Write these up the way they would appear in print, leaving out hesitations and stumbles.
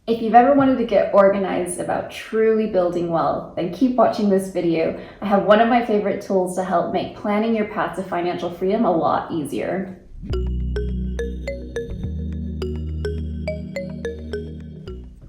If you've ever wanted to get organized about truly building wealth, then keep watching this video. I have one of my favorite tools to help make planning your path to financial freedom a lot easier.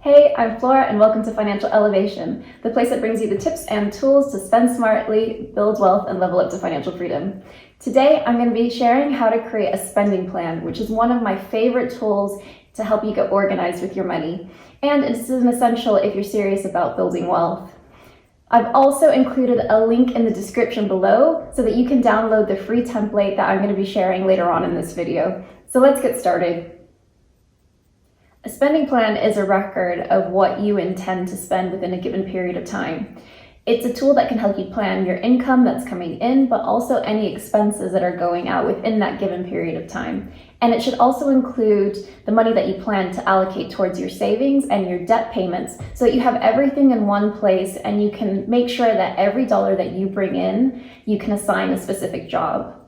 Hey, I'm Flora and welcome to Financial Elevation, the place that brings you the tips and tools to spend smartly, build wealth, and level up to financial freedom. Today, I'm going to be sharing how to create a spending plan, which is one of my favorite tools to help you get organized with your money. And it's an essential if you're serious about building wealth. I've also included a link in the description below so that you can download the free template that I'm going to be sharing later on in this video. So let's get started. A spending plan is a record of what you intend to spend within a given period of time. It's a tool that can help you plan your income that's coming in, but also any expenses that are going out within that given period of time. And it should also include the money that you plan to allocate towards your savings and your debt payments so that you have everything in one place and you can make sure that every dollar that you bring in, you can assign a specific job.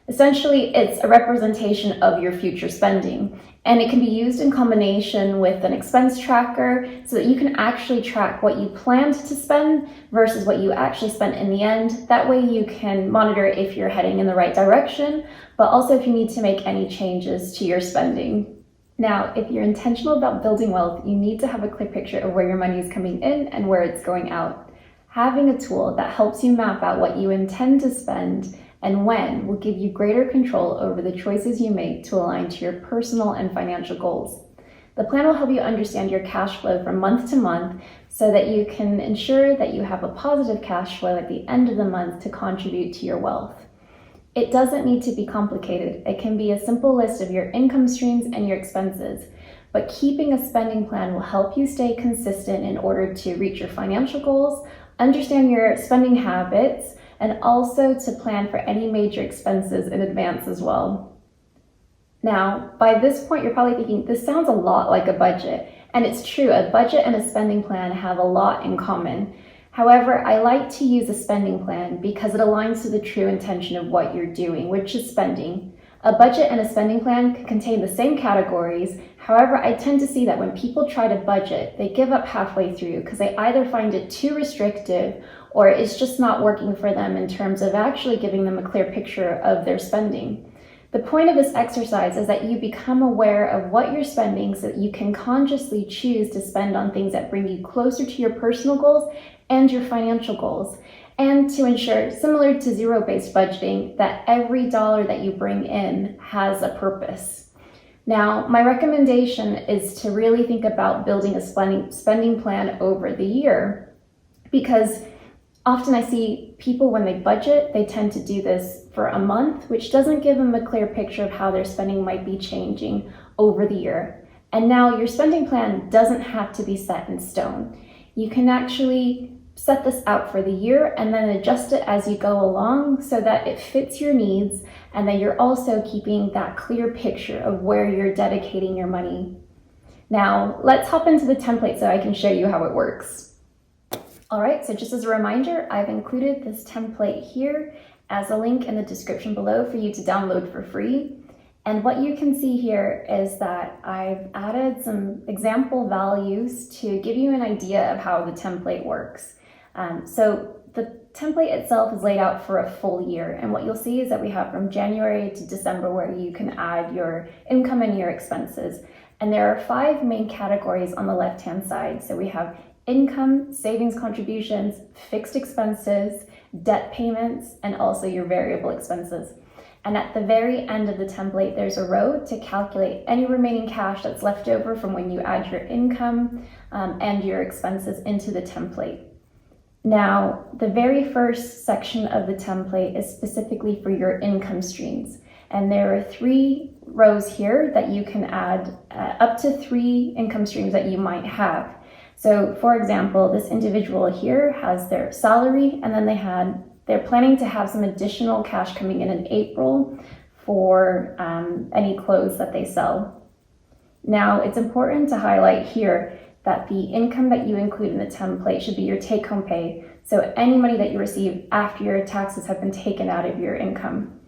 Essentially, it's a representation of your future spending, and it can be used in combination with an expense tracker so that you can actually track what you planned to spend versus what you actually spent in the end. That way you can monitor if you're heading in the right direction, but also if you need to make any changes to your spending. Now, if you're intentional about building wealth, you need to have a clear picture of where your money is coming in and where it's going out. Having a tool that helps you map out what you intend to spend and when will give you greater control over the choices you make to align to your personal and financial goals. The plan will help you understand your cash flow from month to month so that you can ensure that you have a positive cash flow at the end of the month to contribute to your wealth. It doesn't need to be complicated. It can be a simple list of your income streams and your expenses, but keeping a spending plan will help you stay consistent in order to reach your financial goals, understand your spending habits, and also to plan for any major expenses in advance as well. Now, by this point, you're probably thinking, this sounds a lot like a budget. And it's true, a budget and a spending plan have a lot in common. However, I like to use a spending plan because it aligns to the true intention of what you're doing, which is spending. A budget and a spending plan can contain the same categories. However, I tend to see that when people try to budget, they give up halfway through because they either find it too restrictive or it's just not working for them in terms of actually giving them a clear picture of their spending. The point of this exercise is that you become aware of what you're spending so that you can consciously choose to spend on things that bring you closer to your personal goals and your financial goals, and to ensure, similar to zero-based budgeting, that every dollar that you bring in has a purpose. Now, my recommendation is to really think about building a spending plan over the year, because often I see people when they budget, they tend to do this for a month, which doesn't give them a clear picture of how their spending might be changing over the year. And now your spending plan doesn't have to be set in stone. You can actually set this out for the year and then adjust it as you go along so that it fits your needs and that you're also keeping that clear picture of where you're dedicating your money. Now, let's hop into the template so I can show you how it works. All right, so just as a reminder, I've included this template here as a link in the description below for you to download for free. And what you can see here is that I've added some example values to give you an idea of how the template works. So the template itself is laid out for a full year. And what you'll see is that we have from January to December where you can add your income and your expenses. And there are 5 main categories on the left-hand side. So we have income, savings contributions, fixed expenses, debt payments, and also your variable expenses. And at the very end of the template, there's a row to calculate any remaining cash that's left over from when you add your income and your expenses into the template. Now, the very first section of the template is specifically for your income streams. And there are 3 rows here that you can add up to 3 income streams that you might have. So for example, this individual here has their salary, and then they're planning to have some additional cash coming in April for any clothes that they sell. Now, it's important to highlight here that the income that you include in the template should be your take-home pay. So any money that you receive after your taxes have been taken out of your income.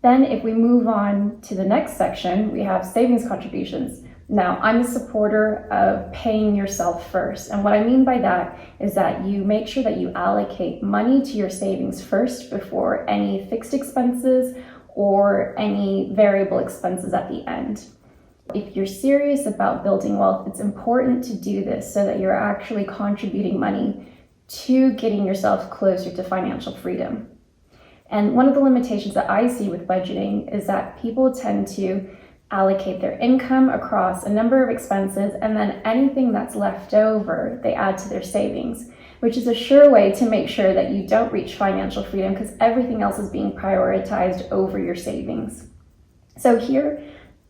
Then if we move on to the next section, we have savings contributions. Now, I'm a supporter of paying yourself first. And what I mean by that is that you make sure that you allocate money to your savings first before any fixed expenses or any variable expenses at the end. If you're serious about building wealth, it's important to do this so that you're actually contributing money to getting yourself closer to financial freedom. And one of the limitations that I see with budgeting is that people tend to allocate their income across a number of expenses, and then anything that's left over, they add to their savings, which is a sure way to make sure that you don't reach financial freedom because everything else is being prioritized over your savings. So here,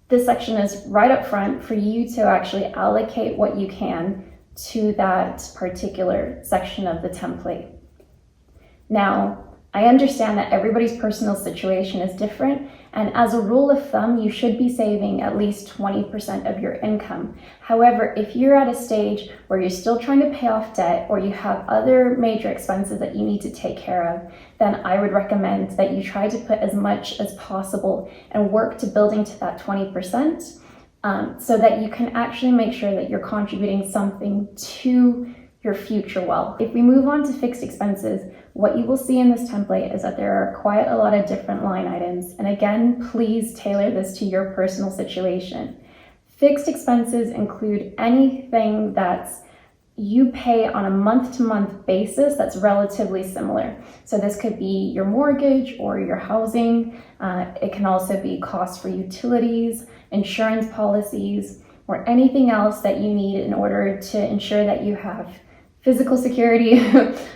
this section is right up front for you to actually allocate what you can to that particular section of the template. Now, I understand that everybody's personal situation is different, and as a rule of thumb, you should be saving at least 20% of your income. However, if you're at a stage where you're still trying to pay off debt or you have other major expenses that you need to take care of, then I would recommend that you try to put as much as possible and work to building to that 20%, so that you can actually make sure that you're contributing something to your future wealth. If we move on to fixed expenses, what you will see in this template is that there are quite a lot of different line items. And again, please tailor this to your personal situation. Fixed expenses include anything that's you pay on a month-to-month basis that's relatively similar. So this could be your mortgage or your housing. It can also be costs for utilities, insurance policies, or anything else that you need in order to ensure that you have physical security,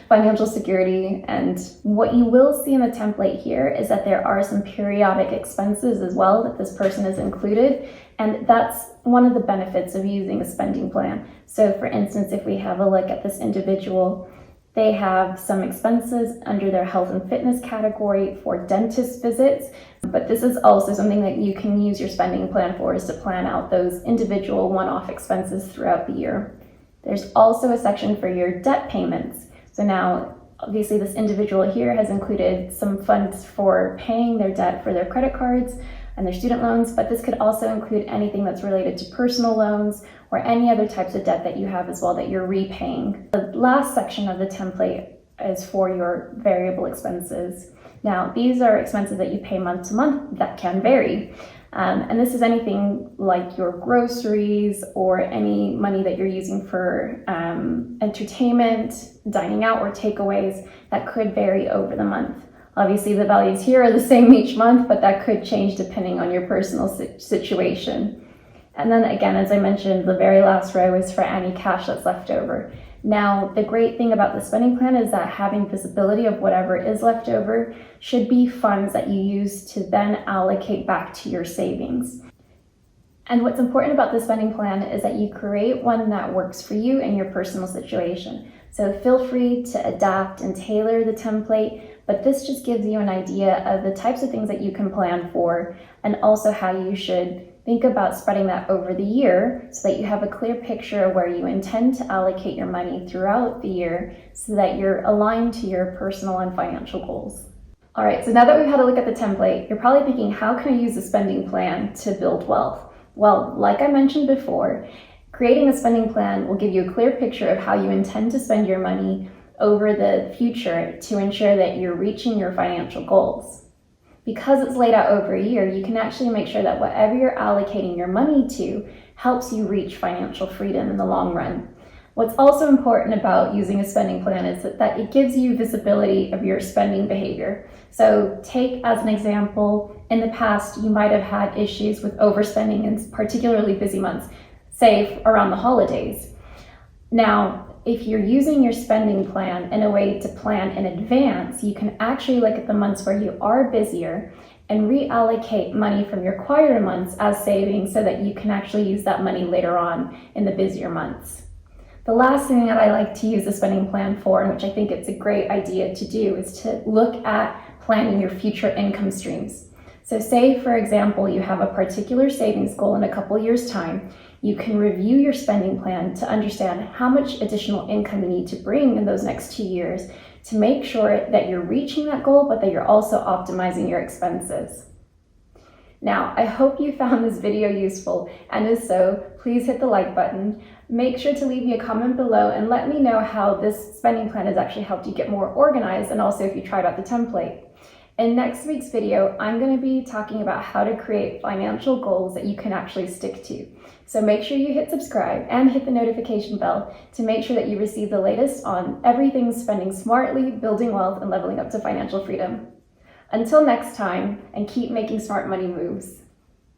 financial security. And what you will see in the template here is that there are some periodic expenses as well that this person has included. And that's one of the benefits of using a spending plan. So for instance, if we have a look at this individual, they have some expenses under their health and fitness category for dentist visits. But this is also something that you can use your spending plan for, is to plan out those individual one-off expenses throughout the year. There's also a section for your debt payments. So now, obviously, this individual here has included some funds for paying their debt for their credit cards and their student loans, but this could also include anything that's related to personal loans or any other types of debt that you have as well that you're repaying. The last section of the template is for your variable expenses. Now, these are expenses that you pay month to month that can vary. And this is anything like your groceries or any money that you're using for entertainment, dining out, or takeaways that could vary over the month. Obviously, the values here are the same each month, but that could change depending on your personal situation. And then again, as I mentioned, the very last row is for any cash that's left over. Now, the great thing about the spending plan is that having visibility of whatever is left over should be funds that you use to then allocate back to your savings. And what's important about the spending plan is that you create one that works for you and your personal situation. So feel free to adapt and tailor the template, but this just gives you an idea of the types of things that you can plan for and also how you should think about spreading that over the year so that you have a clear picture of where you intend to allocate your money throughout the year so that you're aligned to your personal and financial goals. All right, so now that we've had a look at the template, you're probably thinking, how can I use a spending plan to build wealth? Well, like I mentioned before, creating a spending plan will give you a clear picture of how you intend to spend your money over the future to ensure that you're reaching your financial goals. Because it's laid out over a year, you can actually make sure that whatever you're allocating your money to helps you reach financial freedom in the long run. What's also important about using a spending plan is that it gives you visibility of your spending behavior. So take as an example, in the past, you might have had issues with overspending in particularly busy months, say around the holidays. Now, if you're using your spending plan in a way to plan in advance, you can actually look at the months where you are busier and reallocate money from your quieter months as savings so that you can actually use that money later on in the busier months. The last thing that I like to use a spending plan for, and which I think it's a great idea to do, is to look at planning your future income streams. So say, for example, you have a particular savings goal in a couple years' time. You can review your spending plan to understand how much additional income you need to bring in those next 2 years to make sure that you're reaching that goal, but that you're also optimizing your expenses. Now, I hope you found this video useful, and if so, please hit the like button. Make sure to leave me a comment below and let me know how this spending plan has actually helped you get more organized, and also if you tried out the template. In next week's video, I'm going to be talking about how to create financial goals that you can actually stick to. So make sure you hit subscribe and hit the notification bell to make sure that you receive the latest on everything spending smartly, building wealth, and leveling up to financial freedom. Until next time, and keep making smart money moves.